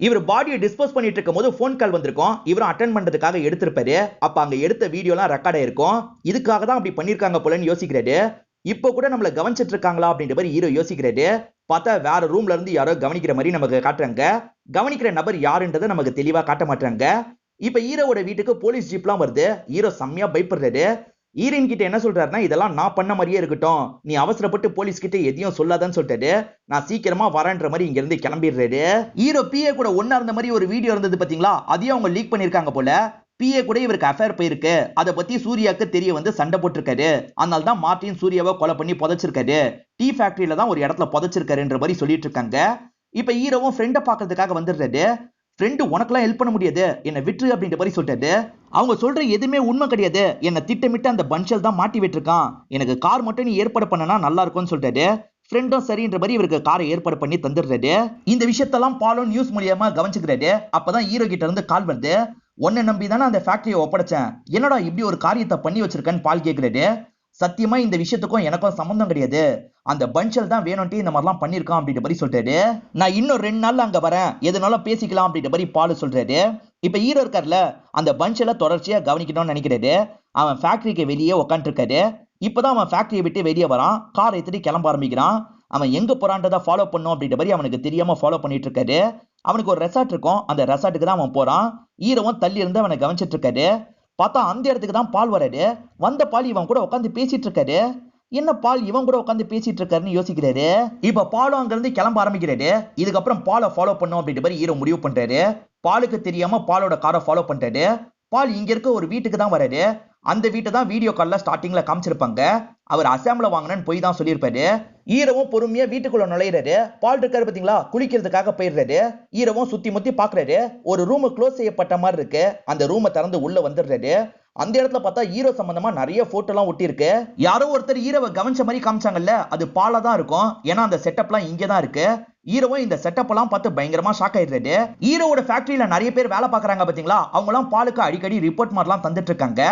இவர் பாடியை டிஸ்போஸ் பண்ணிட்டு இருக்கும் போது போன் கால் வந்திருக்கும். இவரும் அட்டென்ட் பண்றதுக்காக எடுத்திருப்பாரு. அப்ப அங்க எடுத்த வீடியோலாம் ரெக்கார்ட் ஆயிருக்கும். இதுக்காக தான் அப்படி பண்ணிருக்காங்க போலன்னு யோசிக்கிறாரு. இப்போ கூட நம்மள கவனிச்சிட்டு இருக்காங்களா அப்படின்ற மாதிரி ஹீரோ யோசிக்கிறாரு. பார்த்தா வேற ரூம்ல இருந்து யாரோ கவனிக்கிற மாதிரி நமக்கு காட்டுறாங்க. கவனிக்கிற நபர் யாருன்றதை நமக்கு தெளிவா காட்ட மாட்டாங்க. இப்ப ஹீரோவோட வீட்டுக்கு போலீஸ் ஜீப்லாம் வருது. ஹீரோ செம்மையா பயப்படுறாரு. ஹீரோயின் கிட்ட என்ன சொல்றாருன்னா, இதெல்லாம் நான் பண்ண மாதிரியே இருக்கட்டும், நீ அவசரப்பட்டு போலீஸ் கிட்ட எதையும் சொல்லாதன்னு சொல்லிட்டாரு. நான் சீக்கிரமா வரேன்ற மாதிரி இங்க இருந்து கிளம்பிடுறாரு. ஹீரோ பிஏ கூட ஒன்னா இருந்த மாதிரி ஒரு வீடியோ இருந்தது பாத்தீங்களா, அதையும் அவங்க லீக் பண்ணிருக்காங்க போல. பிஏ கூட இவருக்கு அஃபேர் போயிருக்கு. அதை பத்தி சூர்யாக்கு தெரிய வந்து சண்டை போட்டிருக்காரு. அதனால தான் மார்ட்டின் சூர்யாவை கொலை பண்ணி புதைச்சிருக்காரு. டீ ஃபேக்டரியில தான் ஒரு இடத்துல புதைச்சிருக்காருன்ற மாதிரி சொல்லிட்டு இருக்காங்க. இப்ப ஹீரோவும் ஃப்ரெண்டை பாக்குறதுக்காக வந்துடுறாரு. ஃப்ரெண்டு உனக்கெல்லாம் ஹெல்ப் பண்ண முடியாது, என்ன விட்டுரு அப்படின்ற மாதிரி சொல்லிட்டாரு. அவங்க சொல்ற எதுவுமே உண்மை கிடையாது, என்ன திட்டமிட்டு அந்த பன்ஷல் தான் மாட்டி விட்டுருக்கான், எனக்கு கார் மட்டும் நீ ஏற்பாடு பண்ணனா நல்லா இருக்கும்னு சொல்லிட்டாரு. ஃப்ரெண்டும் சரின்ற மாதிரி இவருக்கு காரை ஏற்பாடு பண்ணி தந்துடுறாரு. இந்த விஷயத்தெல்லாம் பாலும் நியூஸ் மூலியமா கவனிச்சுக்கிறாரு. அப்பதான் ஹீரோ கிட்ட இருந்து கால் வருது. உன்னை நம்பி தானே அந்த ஃபேக்டரியை ஒப்படைச்சேன், என்னடா இப்படி ஒரு காரியத்தை பண்ணி வச்சிருக்கேன்னு பால் கேட்கிறாரு. சத்தியமா இந்த விஷயத்துக்கும் எனக்கும் சம்பந்தம் கிடையாது, அந்த பன்ஷல் தான் வேணும்ட்டு இந்த மாதிரிலாம் பண்ணிருக்கான் அப்படின்ற மாதிரி சொல்றாரு. நான் இன்னும் 2 நாள்ல அங்க வரேன், எதுனாலும் பேசிக்கலாம் அப்படின்ற மாதிரி பால் சொல்றாரு. இப்ப ஹீரோ இருக்கார்ல, அந்த பன்ஷலை தொடர்ச்சியா கவனிக்கணும்னு நினைக்கிறாரு. அவன் ஃபேக்டரிக்கு வெளியே உட்காந்துட்டு இருக்காரு. இப்பதான் அவன் ஃபேக்டரியை விட்டு வெளியே வரான். காரை எடுத்துட்டு கிளம்ப ஆரம்பிக்கிறான். அவன் எங்க போறான்றதை ஃபாலோ பண்ணும் அப்படின்ற மாதிரி அவனுக்கு தெரியாம ஃபாலோ பண்ணிட்டு இருக்காரு. அவனுக்கு ஒரு ரெசார்ட் இருக்கும், அந்த ரெசார்ட்டுக்கு தான் அவன் போறான். ஹீரோவும் தள்ளி இருந்து அவனை கவனிச்சிட்டு இருக்காரு. பார்த்தா அந்த இடத்துக்கு தான் பால் வராரு. வந்த பால் இவன் கூட உட்காந்து பேசிட்டு இருக்காரு. என்ன பால் இவன் கூட உட்காந்து பேசிட்டு இருக்காருன்னு யோசிக்கிறாரு. இப்ப பாலும் அங்க இருந்து கிளம்ப ஆரம்பிக்கிறாரு. இதுக்கப்புறம் பாலை ஃபாலோ பண்ணும் அப்படின்ற மாதிரி ஹீரோ முடிவு பண்றாரு. பாலுக்கு தெரியாம பாலோட காரை ஃபாலோ பண்றாரு. பால் இங்க இருக்க ஒரு வீட்டுக்கு தான் வராரு. அந்த வீட்டை தான் வீடியோ கால்ல ஸ்டார்டிங்ல காமிச்சிருப்பாங்க. அவர் அசாம்ல வாங்கினு போய் தான் சொல்லியிருப்பாரு. ஹீரோவும் பொறுமையா வீட்டுக்குள்ள நுழையிறாரு. பால் இருக்காரு பாத்தீங்களா, குளிக்கிறதுக்காக போயிடுறாரு. ஹீரோவும் சுத்தி முத்தி பாக்குறாரு. ஒரு ரூம் க்ளோஸ் செய்யப்பட்ட மாதிரி இருக்கு. அந்த ரூமை திறந்து உள்ள வந்துடுறாரு. அந்த இடத்துல பார்த்தா ஹீரோ சம்பந்தமா நிறைய போட்டோ எல்லாம் ஒட்டி இருக்கு. யாரோ ஒருத்தர் ஹீரோவை கவனிச்ச மாதிரி காமிச்சாங்கல்ல, அது பாலா தான் இருக்கும். ஏன்னா அந்த செட்டப்லாம் இங்கே தான் இருக்கு. ஹீரோவும் இந்த செட்டப் எல்லாம் பார்த்து பயங்கரமா ஷாக் ஆயிடுறாரு. ஹீரோவோட ஃபேக்டரியில நிறைய பேர் வேலை பாக்குறாங்க பாத்தீங்களா, அவங்க எல்லாம் பாலுக்கு அடிக்கடி ரிப்போர்ட் மாதிரிலாம் தந்துட்டு இருக்காங்க.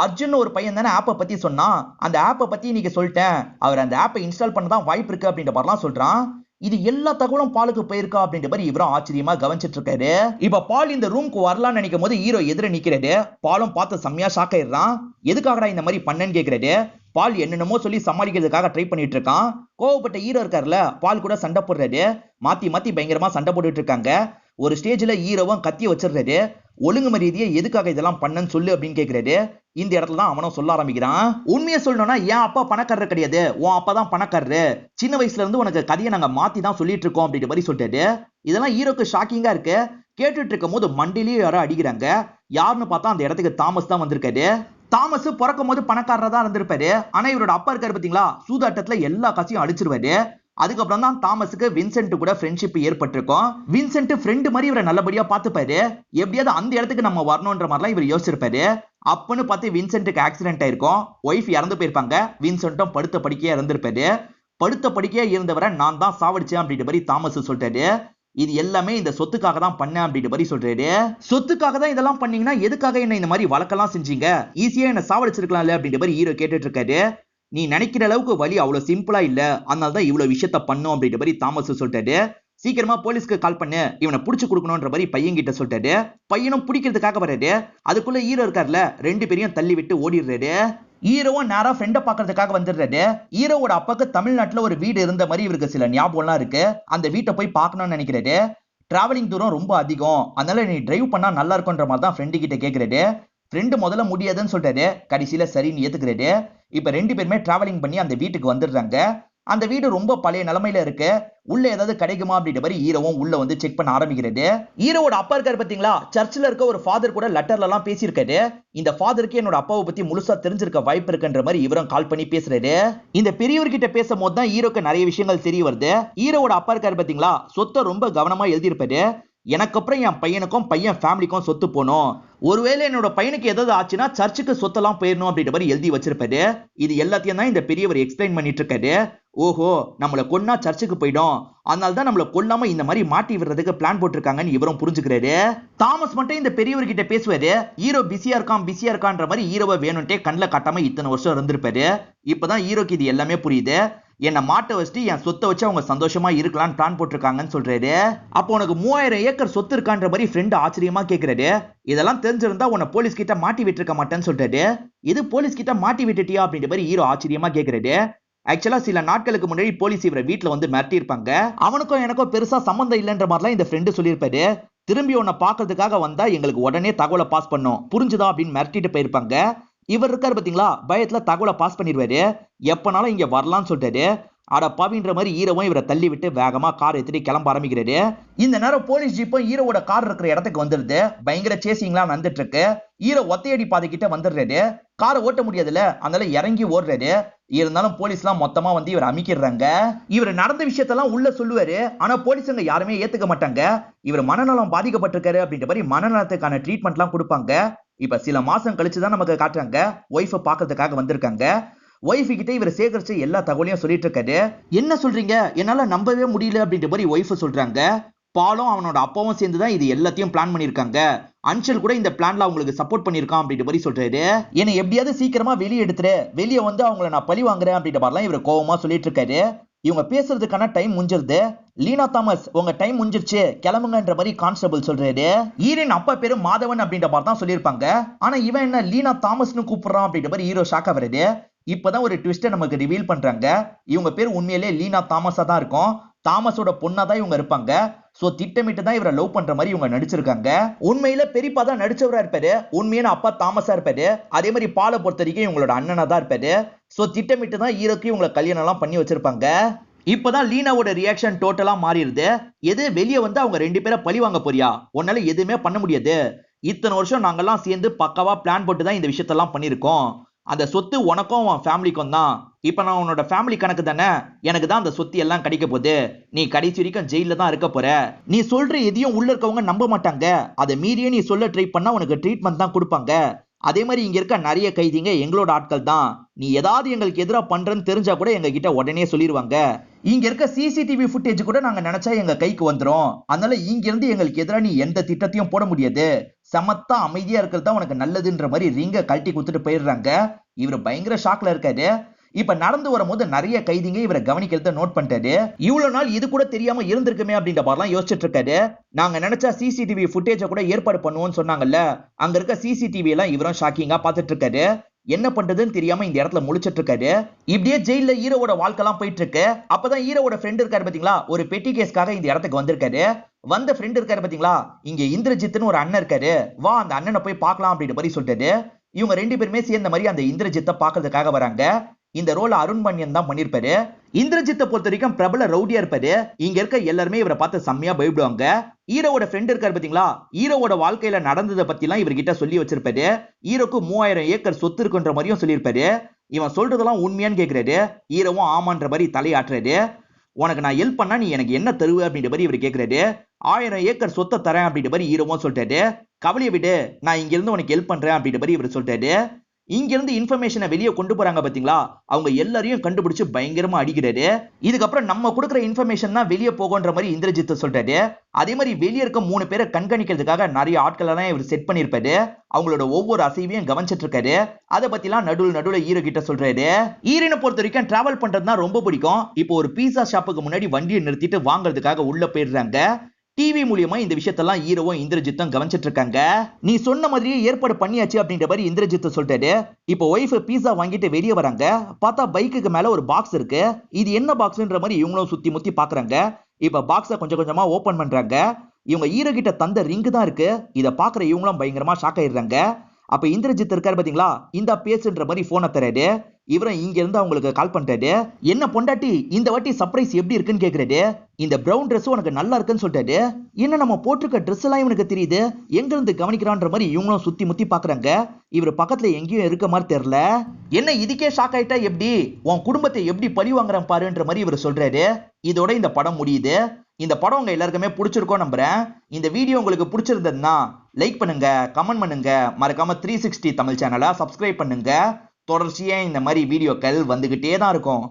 அர்ஜுன் ஒரு பையன் தானே ஆப்பை பத்தி சொன்னான், அந்த ஆப்பை பத்தி இன்னைக்கு சொல்லிட்டேன், அவர் அந்த ஆப்பை இன்ஸ்டால் பண்ணதான் வாய்ப்பு இருக்கு அப்படின்ற மாதிரிலாம் சொல்றான். இது எல்லா தகவலும் பாலுக்கு போயிருக்கா அப்படின்ற மாதிரி இவரும் ஆச்சரியமா கவனிச்சிட்டு இருக்காரு. இப்ப பால் இந்த ரூம்க்கு வரலாம்னு நினைக்கும் போது ஹீரோ எதிர நிக்கிறாரு. பாலும் பார்த்து செம்மையா ஷாக் ஆயிடுறான். எதுக்காகடா இந்த மாதிரி பண்ணேன்னு கேக்குறாரு. பால் என்னென்னமோ சொல்லி சமாளிக்கிறதுக்காக ட்ரை பண்ணிட்டு இருக்கான். கோவப்பட்ட ஹீரோ இருக்காருல, பால் கூட சண்டை போடுறாரு. மாத்தி மாத்தி பயங்கரமா சண்டை போட்டுட்டு இருக்காங்க. ஒரு ஸ்டேஜ்ல ஹீரோவும் கத்தி வச்சிடுறாரு. ஒழுங்கு மரியாதையை எதுக்காக இதெல்லாம் பண்ணன்னு சொல்லு அப்படின்னு கேக்குறாரு. இந்த இடத்துல தான் அவனும் சொல்ல ஆரம்பிக்கிறான். உண்மையை சொல்லணும்னா என் அப்பா பணக்காரர் கிடையாது, உன் அப்பா தான் பணக்காரரு. சின்ன வயசுல இருந்து உனக்கு கதையை நாங்க மாத்தி தான் சொல்லிட்டு இருக்கோம் அப்படின்ற மாதிரி சொல்லிட்டாரு. இதெல்லாம் ஹீரோக்கு ஷாக்கிங்கா இருக்கு. கேட்டுட்டு இருக்கும் போது மண்டிலேயே யாரோ அடிக்கிறாங்க. யாருன்னு பார்த்தா அந்த இடத்துக்கு தாமஸ் தான் வந்திருக்காரு. தாமஸ் பிறக்கும் போது பணக்காரரா தான் இருந்திருப்பாரு. ஆனா இவரோட அப்பா இருக்காரு பாத்தீங்களா, சூதாட்டத்துல எல்லா காசையும் அடிச்சிருவாரு. அதுக்கப்புறம் தான் தாமஸுக்கு வின்சென்ட் கூட ஃப்ரெண்ட்ஷிப் ஏற்பட்டிருக்கும். வின்சென்ட் ஃப்ரெண்ட் மாதிரி இவரை நல்லபடியா பார்த்துப்பாரு. எப்படியாவது அந்த இடத்துக்கு நம்ம வரணும்ன்ற மாதிரிலாம் இவர் யோசிச்சிருப்பாரு. அப்பன்னு பார்த்து வின்சென்ட்டுக்கு ஆக்சிடென்ட் ஆயிருக்கும். ஒய்ஃப் இறந்து போயிருப்பாங்க. வின்சென்ட்டும் படுத்த படுக்கையா இருந்திருப்பாரு. படுத்த படுக்கையா இருந்தவரை நான் தான் சாவடிச்சேன் அப்படின்ற மாதிரி தாமஸ் சொல்லிட்டாரு. இது எல்லாமே இந்த சொத்துக்காக தான் பண்ண அப்படின்ற மாதிரி சொல்றாரு. சொத்துக்காக தான் இதெல்லாம் பண்ணீங்கன்னா எதுக்காக என்ன இந்த மாதிரி வழக்கெல்லாம் செஞ்சீங்க, ஈஸியா என்ன சாவடிச்சிருக்கலாம்ல அப்படின்ற மாதிரி ஹீரோ கேட்டுட்டு இருக்காரு. நீ நினைக்கிற அளவுக்கு வழி அவ்வளவு சிம்பிளா இல்ல, அதனால தான் இவ்வளவு விஷயத்த பண்ணும் அப்படின்ற மாதிரி தாமஸ் சொல்லிட்டாரு. சீக்கிரமா போலீஸ்க்கு கால் பண்ணு, இவனை புடிச்சு கொடுக்கணும்ன்ற மாதிரி பையன் கிட்ட சொல்லிட்டாரு. பையனும் பிடிக்கிறதுக்காக வராரு. அதுக்குள்ள ஹீரோ இருக்காருல, 2 பேரையும் தள்ளி விட்டு ஓடிடுறாரு. ஹீரோவும் நேரா ஃப்ரெண்ட பாக்குறதுக்காக வந்துடுறாரு. ஹீரோவோட அப்பாக்கு தமிழ்நாட்டுல ஒரு வீடு இருந்த மாதிரி இவருக்கு சில ஞாபகம்லாம் இருக்கு. அந்த வீட்டை போய் பார்க்கணும்னு நினைக்கிறாரு. டிராவலிங் தூரம் ரொம்ப அதிகம், அதனால நீ டிரைவ் பண்ணா நல்லா இருக்கும்ன்ற மாதிரி தான் ஃப்ரெண்டு கிட்ட கேட்கிறாரு. ஃப்ரெண்டு முதல்ல முடியாதுன்னு சொல்றாரு. கடைசியில சரின்னு ஏத்துக்கிறாரு. இப்ப 2 பேருமே டிராவலிங் பண்ணி அந்த வீட்டுக்கு வந்துடுறாங்க. அந்த வீடு ரொம்ப பழைய நிலைமையில இருக்கு. உள்ள ஏதாவது கிடைக்குமா அப்படின்ற மாதிரி ஹீரோவும் உள்ள வந்து செக் பண்ண ஆரம்பிக்கிறது. ஹீரோவோட அப்பா இருக்காரு பாத்தீங்களா, சர்ச்சில் இருக்க ஒரு ஃபாதர் கூட லெட்டர்ல எல்லாம் பேசியிருக்காரு. இந்த ஃபாதருக்கு என்னோட அப்பாவை பத்தி முழுசா தெரிஞ்சிருக்க வாய்ப்பு இருக்குன்ற மாதிரி இவரும் கால் பண்ணி பேசுறாரு. இந்த பெரியவர்கிட்ட பேசும்போது தான் ஹீரோக்கு நிறைய விஷயங்கள் தெரிய வருது. ஹீரோவோட அப்பா இருக்காரு பாத்தீங்களா, சொத்தை ரொம்ப கவனமா எழுதியிருப்பாரு. எனக்கு அப்புறம் என் பையனுக்கும் பையன் ஃபேமிலிக்கும் சொத்து போகணும், ஒருவேளை என்னோட பையனுக்கு ஏதாவது ஆச்சுன்னா சர்ச்சுக்கு சொத்தெல்லாம் போயிடணும் அப்படின்ற மாதிரி எழுதி வச்சிருப்பாரு. இது எல்லாத்தையும் தான் இந்த பெரியவர் எக்ஸ்பிளைன் பண்ணிட்டு இருக்காரு. ஓஹோ, நம்மளை கொன்னா சர்ச்சுக்கு போயிடும், அதனால தான் நம்மளை கொல்லாம இந்த மாதிரி மாட்டி விடுறதுக்கு பிளான் போட்டிருக்காங்கன்னு இவரும் புரிஞ்சுக்கிறாரு. தாமஸ் மட்டும் இந்த பெரியவர்கிட்ட பேசுவாரு. ஹீரோ பிஸியா இருக்கான்ற மாதிரி ஹீரோவை வேணும்ட்டே கண்ணில் காட்டாம இத்தனை வருஷம் இருந்திருப்பாரு. இப்பதான் ஹீரோக்கு இது எல்லாமே புரியுது. என்ன மாட்ட வச்சுட்டு என் சொத்தை வச்சு அவங்க சந்தோஷமா இருக்கலாம்னு பிளான் போட்டிருக்காங்கன்னு சொல்றாரு. அப்போ உனக்கு 3000 ஏக்கர் சொத்து இருக்கான்ற மாதிரி ஃப்ரெண்ட் ஆச்சரியமா கேட்கிறாரு. இதெல்லாம் தெரிஞ்சிருந்தா உன்னை போலீஸ் கிட்ட மாட்டி விட்டுருக்க மாட்டேன்னு சொல்றாரு. இது போலீஸ் கிட்ட மாட்டி விட்டுட்டியா அப்படின்ற மாதிரி ஹீரோ ஆச்சரியமா கேட்கிறாரு. ஆக்சுவலா சில நாட்களுக்கு முன்னாடி போலீஸ் இவரை வீட்டுல வந்து மிரட்டி இருப்பாங்க. அவனுக்கும் எனக்கும் பெருசா சம்பந்தம் இல்லைன்ற மாதிரிலாம் இந்த ஃப்ரெண்டு சொல்லியிருப்பாரு. திரும்பி உன்னை பாக்குறதுக்காக வந்தா எங்களுக்கு உடனே தகவலை பாஸ் பண்ணும், புரிஞ்சுதா அப்படின்னு மிரட்டிட்டு போயிருப்பாங்க. இவர் இருக்காரு பாத்தீங்களா, பயத்துல தகவலை பாஸ் பண்ணிடுவாரு. எப்பனாலும் இங்க வரலாம்னு சொல்லிட்டாரு. அட பாவின்ற மாதிரி ஹீரோவும் இவரை தள்ளி விட்டு வேகமா கார் எடுத்துட்டு கிளம்ப ஆரம்பிக்கிறாரு. இந்த நேரம் போலீஸ் ஜீப்பும் ஹீரோவோட கார் இருக்கிற இடத்துக்கு வந்துருது. பயங்கர சேசிங்லாம் நடந்துட்டு இருக்கு. ஹீரோ ஒத்தையடி பாதை கிட்ட வந்துடுறாரு. காரை ஓட்ட முடியாதுல, அதனால இறங்கி ஓடுறாரு. இருந்தாலும் போலீஸ் எல்லாம் மொத்தமா வந்து இவர் அமைக்கிறாங்க. இவர் நடந்த விஷயத்தெல்லாம் உள்ள சொல்லுவாரு. ஆனா போலீஸுங்க யாருமே ஏத்துக்க மாட்டாங்க. இவர் மனநலம் பாதிக்கப்பட்டிருக்காரு அப்படின்ற மாதிரி மனநலத்துக்கான ட்ரீட்மெண்ட் எல்லாம் கொடுப்பாங்க. இப்ப சில மாசம் கழிச்சுதான் நமக்கு காட்டுறாங்க ஒய்ஃப பாக்கிறதுக்காக வந்திருக்காங்க. ஒய்ஃப் கிட்ட இவர் சேகரிச்ச எல்லா தகவலையும் சொல்லிட்டு இருக்காரு. என்ன சொல்றீங்க, என்னால நம்பவே முடியல அப்படின்ற மாதிரி ஒய்ஃப் சொல்றாங்க. பாலும் அவனோட அப்பாவும் சேர்ந்துதான் இது எல்லாத்தையும் பிளான் பண்ணிருக்காங்க. அன்ஷல் கூட இந்த பிளான்ல அவங்களுக்கு சப்போர்ட் பண்ணிருக்கான் அப்படின்ற மாதிரி சொல்றாரு. என்னை எப்படியாவது சீக்கிரமா வெளியே எடுத்துரு, வெளியே வந்து அவங்கள நான் பழி வாங்குறேன் அப்படின்ற மாதிரிலாம் இவர் கோவமா சொல்லிட்டு இருக்காரு. இவங்க பேசுறதுக்கான டைம் முடிஞ்சிருது. லீனா தாமஸ், உங்க டைம் முடிஞ்சிருச்சு, கிளம்புங்கன்ற மாதிரி கான்ஸ்டபிள் சொல்றாரு. ஈரின் அப்பா பேரு மாதவன் அப்படின்ற மாதிரி தான் சொல்லியிருப்பாங்க. ஆனா இவன் என்ன லீனா தாமஸ்னு கூப்பிடுறான் அப்படின்ற மாதிரி ஹீரோ ஷாக்கா வருது. இப்பதான் ஒரு ட்விஸ்ட நமக்கு ரிவீல் பண்றாங்க. இவங்க பேர் உண்மையிலே லீனா தாமஸா தான் இருக்கும். தாமஸோட பொண்ணா தான் இவங்க இருப்பாங்க. சோ திட்டமிட்டு தான் இவரை லவ் பண்ற மாதிரி இவங்க நடிச்சிருக்காங்க. உண்மையில பெரியப்பா தான் நடிச்சவரா இருப்பாரு. உண்மையான அப்பா தாமஸா இருப்பாரு. அதே மாதிரி பாலை பொறுத்த வரைக்கும் இவங்களோட அண்ணனா தான் இருப்பாரு. சோ திட்டமிட்டு தான் ஹீரோக்கு இவங்களை கல்யாணம் எல்லாம் பண்ணி வச்சிருப்பாங்க. இப்பதான் லீனாவோட ரியாக்ஷன் டோட்டலா மாறிடுது. எது வெளியே வந்து அவங்க ரெண்டு பேரை பழி வாங்க போறியா, உன்னால எதுவுமே பண்ண முடியாது. இத்தனை வருஷம் நாங்கெல்லாம் சேர்ந்து பக்காவா பிளான் போட்டு தான் இந்த விஷயத்தெல்லாம் பண்ணிருக்கோம். அந்த சொத்து உனக்கும் உன் ஃபேமிலிக்கும் தான். இப்ப நான் உன்னோட ஃபேமிலி கணக்கு தானே, எனக்கு தான் அந்த சொத்து எல்லாம் கிடைக்க போகுது. நீ கடைசி வரைக்கும் ஜெயில தான் இருக்க போற. நீ சொல்ற எதையும் உள்ள இருக்கவங்க நம்ப மாட்டாங்க. அதை மீறியே நீ சொல்ல ட்ரை பண்ணா உனக்கு ட்ரீட்மெண்ட் தான் கொடுப்பாங்க. அதே மாதிரி இங்க இருக்க நிறைய கைதிங்க எங்களோட ஆட்கள் தான். நீ ஏதாவது எங்களுக்கு எதிராக பண்றன்னு தெரிஞ்சா கூட எங்க கிட்ட உடனே சொல்லிடுவாங்க. இங்க இருக்க சிசிடிவி ஃபுட்டேஜ் கூட நாங்க நினைச்சா எங்க கைக்கு வந்துரும். அதனால இங்க இருந்து எங்களுக்கு எதிராக நீ எந்த திட்டத்தையும் போட முடியாது. சமத்தா அமைதியா இருக்கிறது தான் உனக்கு நல்லதுன்ற மாதிரி ரிங்க கழட்டி கொடுத்துட்டு போயிடுறாங்க. இவர் பயங்கர ஷாக்ல இருக்காரு. இப்ப நடந்து வரும்போது நிறைய கைதிங்க இவரை கவனிக்கிறத நோட் பண்ணிட்டாரு. இவ்வளவு நாள் இது கூட தெரியாம இருந்திருக்குமே அப்படின்ற மாதிரிலாம் யோசிச்சுட்டு இருக்காரு. நாங்க நினைச்சா சிசிடிவி ஃபுட்டேஜ கூட ஏற்பாடு பண்ணுவோம்னு சொன்னாங்கல்ல, அங்க இருக்க சிசிடிவி எல்லாம் இவரும் ஷாக்கிங்கா பாத்துட்டு இருக்காரு. என்ன பண்றதுன்னு தெரியாம இந்த இடத்துல முழிச்சிட்டு இருக்காரு. இப்படியே ஜெயில ஹீரோவோட வாழ்க்கைலாம் போயிட்டு இருக்கு. அப்பதான் ஹீரோவோட ஃப்ரெண்ட் இருக்காரு பாத்தீங்களா, ஒரு பெட்டி கேஸ்க்காக இந்த இடத்துக்கு வந்திருக்காரு. வந்த ஃப்ரெண்ட் இருக்காரு பாத்தீங்களா, இங்க இந்திரஜித்னு ஒரு அண்ணன் இருக்காரு, வா அந்த அண்ணனை போய் பார்க்கலாம் அப்படின்ற மாதிரி சொல்லிட்டாரு. இவங்க ரெண்டு பேருமே சேர்ந்த மாதிரி அந்த இந்திரஜித்தை பாக்குறதுக்காக வராங்க. இந்த ரோல் அருண் மன்யன் தான் பண்ணிருப்பாரு. இந்திரஜித்தை பொறுத்த வரைக்கும் பிரபல ரவுடியா இருப்பாரு. இங்க இருக்க எல்லாருமே இவரை பார்த்து செம்மையா பயப்படுவாங்க. ஹீரோவோட ஃப்ரெண்ட் இருக்காரு பாத்தீங்களா, ஹீரோவோட வாழ்க்கையில நடந்ததை பத்தி எல்லாம் இவர்கிட்ட சொல்லி வச்சிருப்பாரு. ஹீரோக்கு 3000 ஏக்கர் சொத்து இருக்குன்ற மாதிரியும் சொல்லியிருப்பாரு. இவன் சொல்றதெல்லாம் உண்மையான்னு கேக்குறாரு. ஹீரோவும் ஆமான்ற மாதிரி தலையாட்டுறாரு. உனக்கு நான் ஹெல்ப் பண்ணா நீ எனக்கு என்ன தருவ அப்படின்ற மாதிரி இவர் கேக்குறாரு. 1000 ஏக்கர் சொத்தை தரேன் அப்படின்ற மாதிரி ஹீரோவும் சொல்லிட்டாரு. கவலையை விடு, நான் இங்க இருந்து உனக்கு ஹெல்ப் பண்றேன் அப்படின்ற மாதிரி இவர் சொல்லிட்டாரு. இங்க இருந்து இன்ஃபர்மேஷனை வெளியே கொண்டு போறாங்க பாத்தீங்களா, அவங்க எல்லாரையும் கண்டுபிடிச்சு பயங்கரமா அடிக்கிறாரு. இதுக்கப்புறம் நம்ம கொடுக்குற இன்ஃபர்மேஷன் தான் வெளியே போகுன்ற மாதிரி இந்திரஜித் சொல்றாரு. அதே மாதிரி வெளியே இருக்க 3 பேரை கண்காணிக்கிறதுக்காக நிறைய ஆட்கள் எல்லாம் இவர் செட் பண்ணிருப்பாரு. அவங்களோட ஒவ்வொரு அசைவையும் கவனிச்சிட்டு இருக்காரு. அதை பத்தி எல்லாம் நடுவுல ஹீரோ கிட்ட சொல்றாரு. ஹீரோனை பொறுத்த வரைக்கும் டிராவல் பண்றதுனா ரொம்ப பிடிக்கும். இப்போ ஒரு பீஸா ஷாப்புக்கு முன்னாடி வண்டியை நிறுத்திட்டு வாங்குறதுக்காக உள்ள போயிடுறாங்க. டிவி மூலியமா இந்த விஷயத்தெல்லாம் ஹீரோவும் இந்திரஜித்தும் கவனிச்சிட்டு இருக்காங்க. நீ சொன்ன மாதிரியே ஏற்பாடு பண்ணியாச்சு அப்படின்ற மாதிரி இந்திரஜித் சொல்லிட்டாரு. இப்போ ஒய்ஃப் பீஸா வாங்கிட்டு வெளியே வராங்க. பார்த்தா பைக்குக்கு மேல ஒரு பாக்ஸ் இருக்கு. இது என்ன பாக்ஸ்ன்ற மாதிரி இவங்களும் சுத்தி முத்தி பாக்குறாங்க. இப்ப பாக்ஸ கொஞ்சம் கொஞ்சமா ஓபன் பண்றாங்க. இவங்க ஹீரோ கிட்ட தந்த ரிங்கு தான் இருக்கு. இத பாக்குற இவங்களும் பயங்கரமா ஷாக் ஆயிடுறாங்க. அப்ப இந்திரஜித் இருக்காரு பாத்தீங்களா, இந்த பேசுன்ற மாதிரி போனை தராரு. இவரும் இங்க இருந்து அவங்களுக்கு கால் பண்றாரு. என்ன பொண்டாட்டி, இந்த வாட்டி சர்ப்ரைஸ் எப்படி இருக்குன்னு கேக்குறாரு. இந்த பிரவுன் Dress உனக்கு நல்லா இருக்குன்னு சொல்லிட்டாரு. என்ன நம்ம போட்டிருக்க Dress எல்லாம் இவனுக்கு தெரியுது, எங்க இருந்து கவனிக்கிறான்ற மாதிரி இவங்களும் சுத்தி முத்தி பாக்குறாங்க. இவர் பக்கத்துல எங்கேயும் இருக்க மாதிரி தெரியல. என்ன இதுக்கே ஷாக் ஆயிட்டா எப்படி, உன் குடும்பத்தை எப்படி பழி வாங்குறேன் பாருன்ற மாதிரி இவர் சொல்றாரு. இதோட இந்த படம் முடியுது. இந்த படம் உங்க எல்லாருக்குமே பிடிச்சிருக்கோம் நம்புறேன். இந்த வீடியோ உங்களுக்கு பிடிச்சிருந்ததுன்னா லைக் பண்ணுங்க, கமெண்ட் பண்ணுங்க, மறக்காம 360 தமிழ் சேனலை சப்ஸ்கிரைப் பண்ணுங்க. தொடர்ச்சியா இந்த மாதிரி வீடியோக்கள் வந்துகிட்டே தான் இருக்கும்.